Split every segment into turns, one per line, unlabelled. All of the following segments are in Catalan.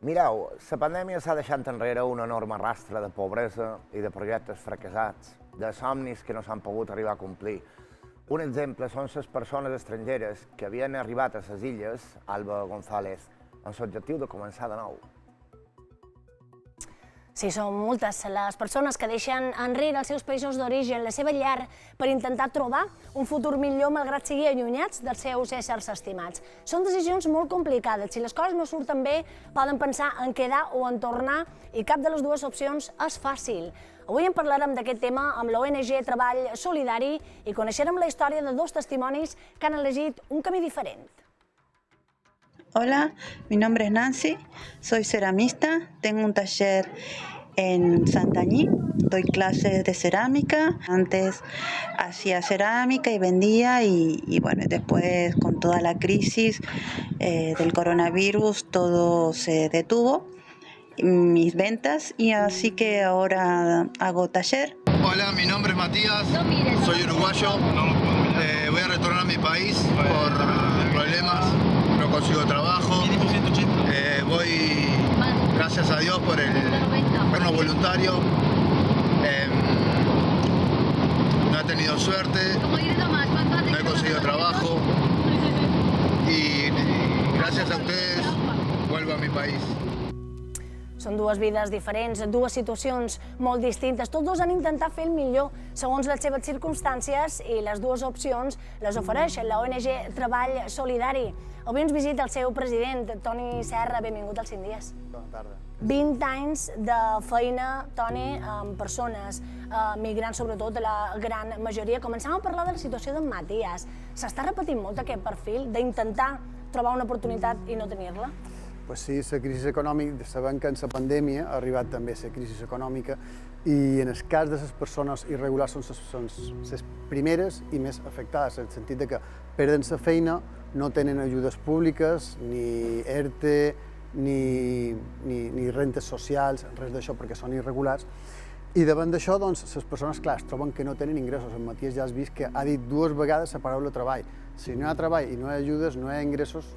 Mireu, la pandèmia s'ha deixat enrere una enorme rastre de pobresa i de projectes fracassats, de somnis que no s'han pogut arribar a complir. Un exemple són les persones estrangeres que havien arribat a les illes, Alba González, amb l'objectiu de començar de nou.
Sí, són moltes les persones que deixen enrere els seus països d'origen, la seva llar, per intentar trobar un futur millor malgrat sigui allunyats dels seus éssers estimats. Són decisions molt complicades. Si les coses no surten bé, poden pensar en quedar o en tornar i cap de les dues opcions és fàcil. Avui en parlarem d'aquest tema amb l'ONG Treball Solidari i coneixerem la història de dos testimonis que han elegit un camí diferent.
Hola, mi nombre es Nancy, soy ceramista, tengo un taller en Santañí, doy clases de cerámica, antes hacía cerámica y vendía y bueno, después con toda la crisis del coronavirus todo se detuvo, mis ventas y así que ahora hago taller.
Hola, mi nombre es Matías, soy uruguayo, voy a retornar a mi país por problemas. No consigo trabajo, voy, gracias a Dios, por el gobierno voluntario, no he tenido suerte, no he conseguido trabajo y gracias a ustedes vuelvo a mi país.
Són dues vides diferents, dues situacions molt distintes. Tots dos han intentat fer el millor segons les seves circumstàncies i les dues opcions les ofereix l'ONG Treball Solidari. Avui ens visita el seu president, Toni Serra. Benvingut als 100 dies.
Bona tarda.
20 anys de feina, Toni, amb persones migrants, sobretot la gran majoria. Comencem a parlar de la situació d'en Matías. S'està repetint molt aquest perfil d'intentar trobar una oportunitat i no tenir-la?
Pues sí, la crisi econòmica, sabem que en la pandèmia ha arribat també la crisi econòmica i en el cas de les persones irregulars són les primeres i més afectades, en el sentit que perden la feina, no tenen ajudes públiques, ni ERTE, ni rentes socials, res d'això perquè són irregulars. I davant d'això, doncs, les persones, clar, es troben que no tenen ingressos. En Matías ja has vist que ha dit 2 vegades la paraula treball. Si no hi ha treball i no hi ha ajudes, no hi ha ingressos,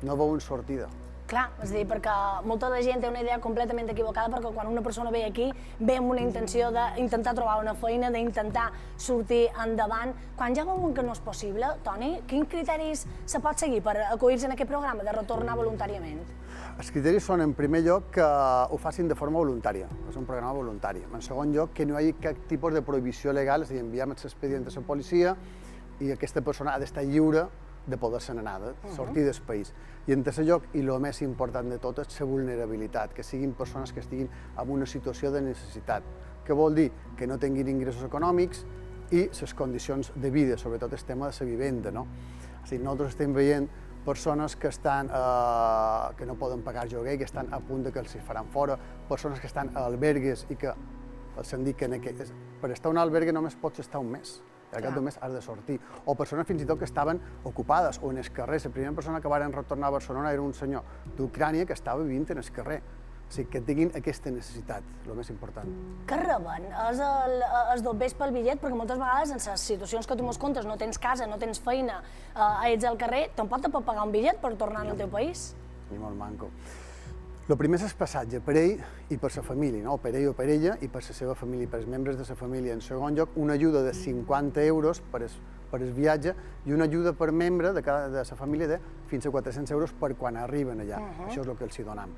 no veuen sortida.
Clar, és a dir, perquè molta de gent té una idea completament equivocada perquè quan una persona ve aquí ve amb una intenció d'intentar trobar una feina, d'intentar sortir endavant. Quan ja veuen que no és possible, Toni, quins criteris se pot seguir per acollir-se en aquest programa de retornar voluntàriament?
Els criteris són, en primer lloc, que ho facin de forma voluntària, és un programa voluntari. En segon lloc, que no hi hagi cap tipus de prohibició legal, és a dir, enviem l'expedient a la policia i aquesta persona ha d'estar lliure de poder-se'n anar, de sortir del país. I en tercer lloc, i el més important de tot, és la vulnerabilitat, que siguin persones que estiguin en una situació de necessitat. Què vol dir? Que no tinguin ingressos econòmics i les condicions de vida, sobretot el tema de la vivenda. És a dir, nosaltres estem veient persones que no poden pagar lloguer, que estan a punt que els faran fora, persones que estan a albergues i que els han dit que per estar a un albergue només pots estar un mes. Al cap d'un mes has de sortir. O persones fins i tot que estaven ocupades o en el carrer. La primera persona que van retornar a Barcelona era un senyor d'Ucrània que estava vivint en el carrer. O sigui, que tinguin aquesta necessitat, el més important.
Què reben? És el dobbers pel bitllet? Perquè moltes vegades en les situacions que tu mos contes, no tens casa, no tens feina, ets al carrer, tampoc te pot pagar un bitllet per tornar al teu país?
Ni molt manco. El primer és el passatge per ell i per la família, per ell o per ella i per la seva família, per els membres de la família. En segon lloc, una ajuda de 50 euros per el viatge i una ajuda per membre de la família de fins a 400 euros per quan arriben allà. Això és el que els donem.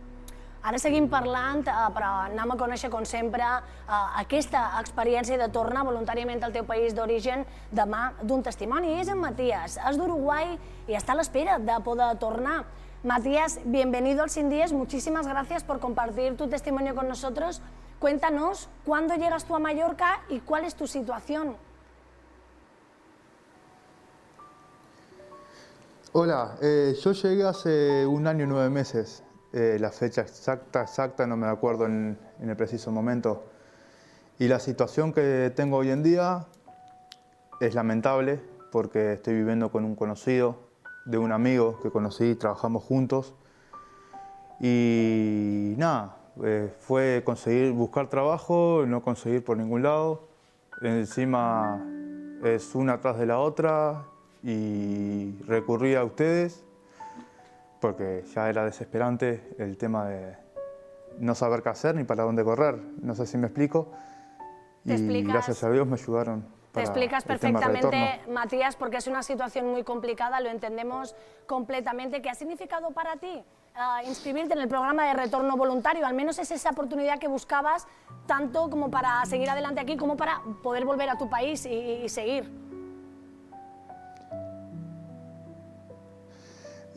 Ara seguim parlant, però anem a conèixer, com sempre, aquesta experiència de tornar voluntàriament al teu país d'origen de mà d'un testimoni. És en Matías, és d'Uruguai i està a l'espera de poder tornar. Matías, bienvenido al 100 días, muchísimas gracias por compartir tu testimonio con nosotros. Cuéntanos, ¿cuándo llegas tú a Mallorca y cuál es tu situación?
Hola, yo llegué hace 1 año y 9 meses. La fecha exacta no me acuerdo en el preciso momento. Y la situación que tengo hoy en día es lamentable porque estoy viviendo con un conocido de un amigo que conocí, trabajamos juntos. Y nada, fue buscar trabajo, no conseguir por ningún lado. Encima es una tras de la otra y recurrí a ustedes porque ya era desesperante el tema de no saber qué hacer ni para dónde correr. No sé si me explico. Y gracias a Dios me ayudaron.
Te explicas perfectamente, Matías, porque es una situación muy complicada, lo entendemos completamente. ¿Qué ha significado para ti inscribirte en el programa de retorno voluntario? Al menos es esa oportunidad que buscabas, tanto como para seguir adelante aquí, como para poder volver a tu país y seguir.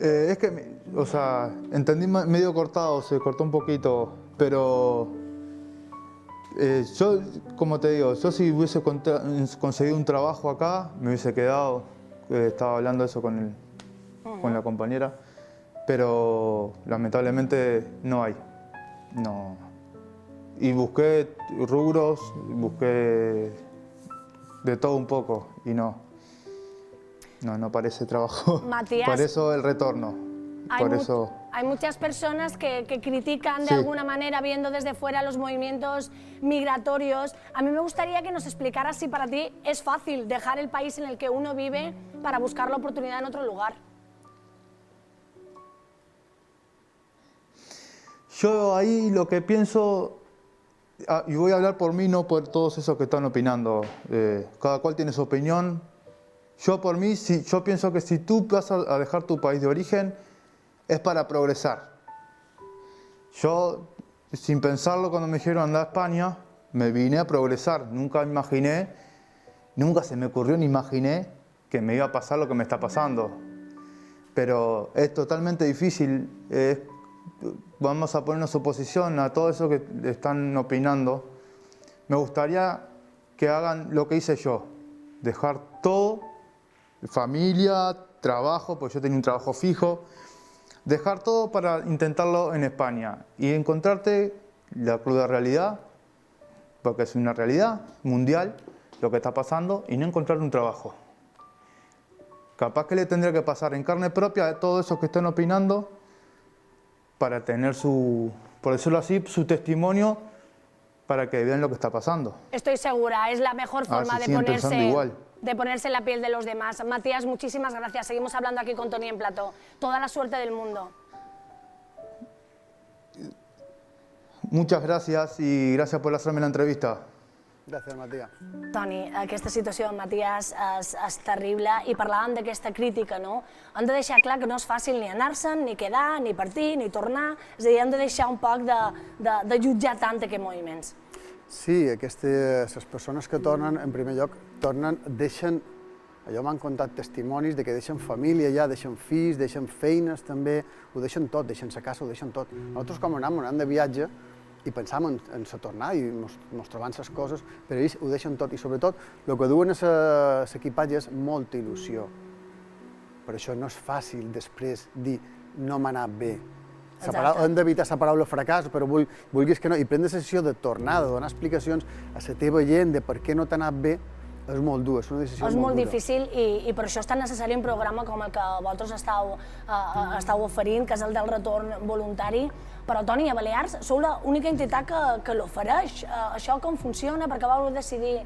Es que, o sea, entendí medio cortado, se cortó un poquito, pero yo, como te digo, yo si hubiese conseguido un trabajo acá, me hubiese quedado, estaba hablando de eso con la compañera, pero lamentablemente no hay, no. Y busqué rubros, busqué de todo un poco y no parece trabajo.
Matías,
por eso el retorno.
Hay muchas personas que critican de alguna manera, viendo desde fuera los movimientos migratorios. A mí me gustaría que nos explicaras si para ti es fácil dejar el país en el que uno vive para buscar la oportunidad en otro lugar.
Yo ahí lo que pienso, y voy a hablar por mí, no por todos esos que están opinando, cada cual tiene su opinión. Yo por mí, yo pienso que si tú vas a dejar tu país de origen, es para progresar. Yo, sin pensarlo, cuando me dijeron andar a España, me vine a progresar. Nunca se me ocurrió ni imaginé que me iba a pasar lo que me está pasando. Pero es totalmente difícil. Vamos a ponernos oposición a todo eso que están opinando. Me gustaría que hagan lo que hice yo. Dejar todo, familia, trabajo, porque yo tenía un trabajo fijo. Dejar todo para intentarlo en España y encontrarte la cruda realidad, porque es una realidad mundial lo que está pasando, y no encontrar un trabajo. Capaz que le tendría que pasar en carne propia a todos esos que están opinando para tener por decirlo así, su testimonio para que vean lo que está pasando.
Estoy segura, es la mejor forma de ponerse en la piel de los demás. Matías, muchísimas gracias. Seguimos hablando aquí con Toni en plató. Toda la suerte del mundo.
Muchas gracias y gracias por hacerme la entrevista.
Gràcies, Matías.
Toni, aquesta situació amb Matías és terrible i parlàvem d'aquesta crítica, no? Hem de deixar clar que no és fàcil ni anar-se'n, ni quedar, ni partir, ni tornar. És a dir, hem de deixar un poc de jutjar tant aquests moviments.
Sí, les persones que tornen, en primer lloc, deixen, allò m'han contat testimonis de que deixen família ja, deixen fills, deixen feines també, ho deixen tot, deixen sa casa, ho deixen tot. Nosaltres com anem de viatge i pensam en sa tornada i ens trobam les coses, però ells ho deixen tot i sobretot el que duen a l'equipatge és molta il·lusió. Per això no és fàcil després dir no m'ha anat bé. Hem d'evitar la paraula fracàs, però vulguis que no, i prendre la decisió de tornar, de donar explicacions a la teva gent de per què no t'ha anat bé, és molt dur, és una decisió molt dura.
És molt difícil i per això és tan necessari un programa com el que vosaltres estàu oferint, que és el del retorn voluntari. Però, Toni, a Balears sou l'única entitat que l'ofereix. Això com funciona? Per què vau decidir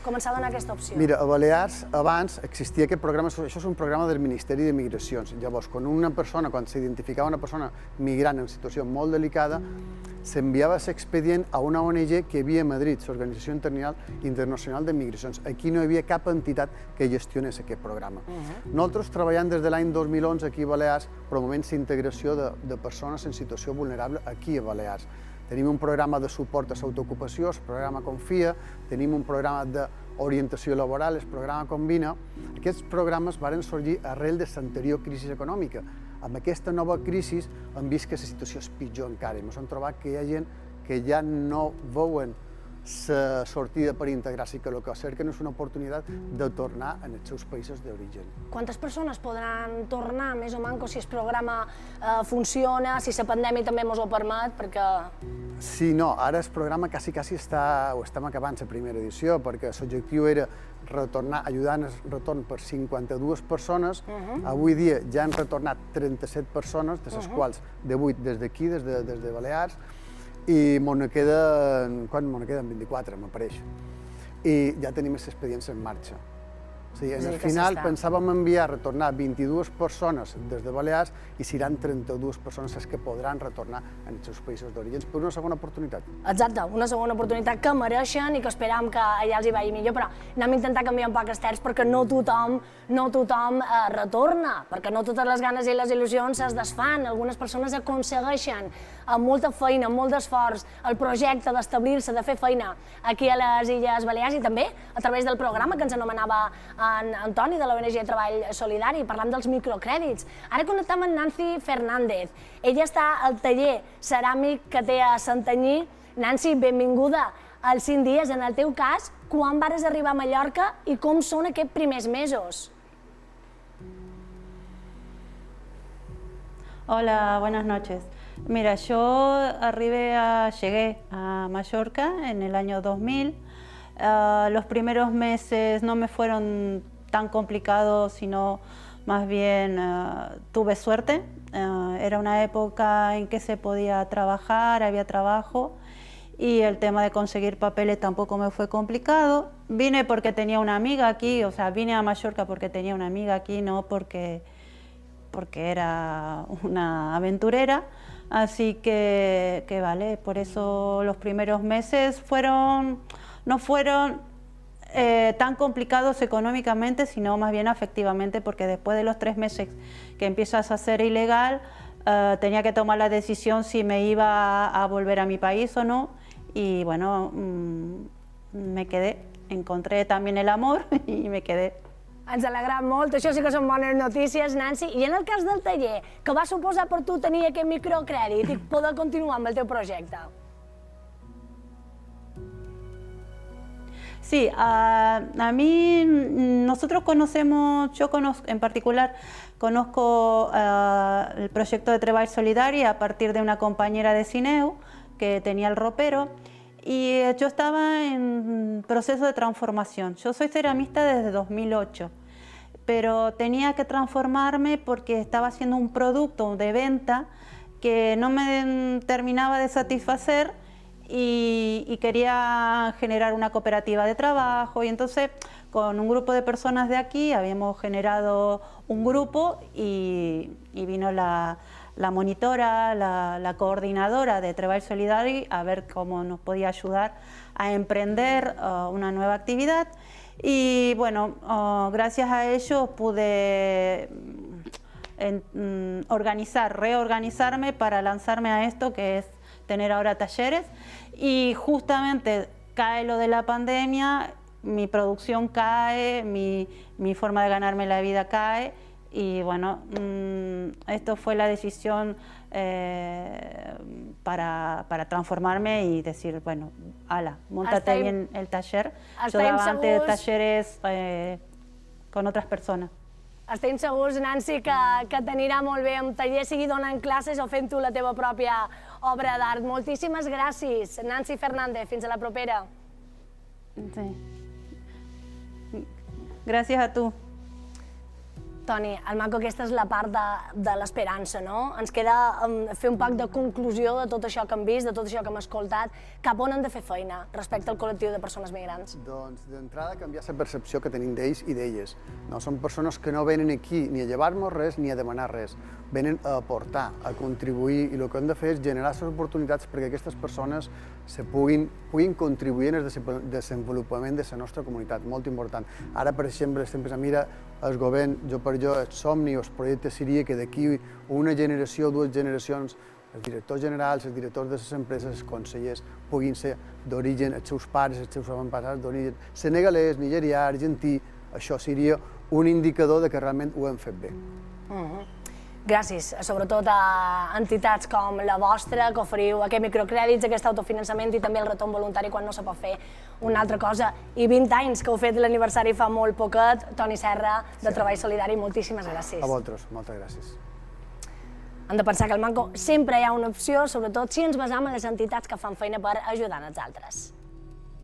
començar a donar aquesta opció?
Mira, a Balears abans existia aquest programa, això és un programa del Ministeri de Migracions. Llavors, quan s'identificava una persona migrant en situació molt delicada, s'enviava l'expedient a una ONG que hi havia a Madrid, l'Organització Internacional de Migracions. Aquí no hi havia cap entitat que gestionés aquest programa. Nosaltres treballem des de l'any 2011 aquí a Balears promovent l'integració de persones en situació vulnerable aquí a Balears. Tenim un programa de suport a l'autoocupació, el programa Confia, tenim un programa d'orientació laboral, el programa Combina. Aquests programes van sorgir arrel de l'anterior crisi econòmica. Amb aquesta nova crisi hem vist que la situació és pitjor encara. Ens hem trobat que hi ha gent que ja no veuen la sortida per integrar-se i que el que cerquen és una oportunitat de tornar als seus països d'origen.
Quantes persones podran tornar, més o menys, si el programa funciona, si la pandèmia també ens ho permet, perquè...
Sí, no, ara el programa quasi ho estem acabant, la primera edició, perquè l'objectiu era ajudar en el retorn per 52 persones. Avui dia ja han retornat 37 persones, de les quals 18 des d'aquí, des de Balears, i me'n queden 24, m'apareix. I ja tenim els expedients en marxa. Sí, al final pensàvem enviar, retornar 22 persones des de Balears i seran 32 persones les que podran retornar als seus països d'origen per una segona oportunitat.
Exacte, una segona oportunitat que mereixen i que esperam que allà els hi vagi millor, però anem a intentar canviar un poc els terç perquè no tothom retorna, perquè no totes les ganes i les il·lusions es desfan. Algunes persones aconsegueixen amb molta feina, amb molt d'esforç, el projecte d'establir-se, de fer feina aquí a les Illes Balears i també a través del programa que ens anomenava en Antoni, de l'ONG Treball Solidari, parlant dels microcrèdits. Ara connectem amb Nancy Fernández. Ella està al taller ceràmic que té a Santanyí. Nancy, benvinguda als 5 dies. En el teu cas, quan vares arribar a Mallorca i com són aquests primers mesos?
Hola, buenas noches. Mira, yo llegué a Mallorca en el año 2000. Los primeros meses no me fueron tan complicados, sino más bien tuve suerte. Era una época en que se podía trabajar, había trabajo y el tema de conseguir papeles tampoco me fue complicado. Vine porque tenía una amiga aquí, o sea, vine a Mallorca porque tenía una amiga aquí, no porque era una aventurera. Así que vale, por eso los primeros meses no fueron tan complicados económicamente, sino más bien afectivamente, porque después de los 3 meses que empiezas a ser ilegal, tenía que tomar la decisión si me iba a volver a mi país o no, y bueno, me quedé, encontré también el amor y me quedé.
Ens alegra molt, això sí que són bones notícies, Nancy. I en el cas del taller, què va suposar per tu tenir aquest microcrèdit i poder continuar amb el teu projecte?
Sí, a mí, nosotros en particular conozco el proyecto de Treball Solidari a partir de una compañera de Sineu que tenía el ropero y yo estaba en proceso de transformación. Yo soy ceramista desde 2008, pero tenía que transformarme porque estaba haciendo un producto de venta que no me terminaba de satisfacer y quería generar una cooperativa de trabajo, y entonces con un grupo de personas de aquí habíamos generado un grupo y vino la monitora, la coordinadora de Treball Solidari a ver cómo nos podía ayudar a emprender una nueva actividad, y bueno, gracias a ello pude reorganizarme para lanzarme a esto que es tener ahora talleres, y justamente cae lo de la pandemia, mi producción cae, mi forma de ganarme la vida cae, y bueno, esto fue la decisión para transformarme y decir, bueno, ala, móntate bien el taller. Yo daba antes talleres con otras personas.
Estem segurs, Nancy, que t'anirà molt bé amb taller, sigui donant classes o fent tu la teva pròpia obra d'art. Moltíssimes gràcies, Nancy Fernández. Fins a la propera.
Sí. Gràcies a tu.
Toni, el maco, aquesta és la part de l'esperança, no? Ens queda fer un poc de conclusió de tot això que hem vist, de tot això que hem escoltat, cap on hem de fer feina respecte al col·lectiu de persones migrants.
Doncs, d'entrada, canviar la percepció que tenim d'ells i d'elles. No són persones que no venen aquí ni a llevar-nos res ni a demanar res. Venen a aportar, a contribuir, i el que hem de fer és generar les oportunitats perquè aquestes persones puguin contribuir en el desenvolupament de la nostra comunitat, molt important. Ara, per exemple, estem pensant, mira, el govern, jo per jo, el somni o el projecte seria que d'aquí una generació o 2 generacions els directors generals, els directors de les empreses, els consellers, puguin ser d'origen, els seus pares, els seus avantpassats d'origen senegalès, nigerià, argentí. Això seria un indicador de que realment ho hem fet bé.
Gràcies, sobretot a entitats com la vostra, que oferiu aquest microcrèdits, aquest autofinançament i també el retorn voluntari quan no se pot fer una altra cosa. I 20 anys que heu fet l'aniversari fa molt poquet. Toni Serra, de Treball Solidari, moltíssimes gràcies.
A vosaltres, moltes gràcies.
Hem de pensar que al Manco sempre hi ha una opció, sobretot si ens basam en les entitats que fan feina per ajudar els altres.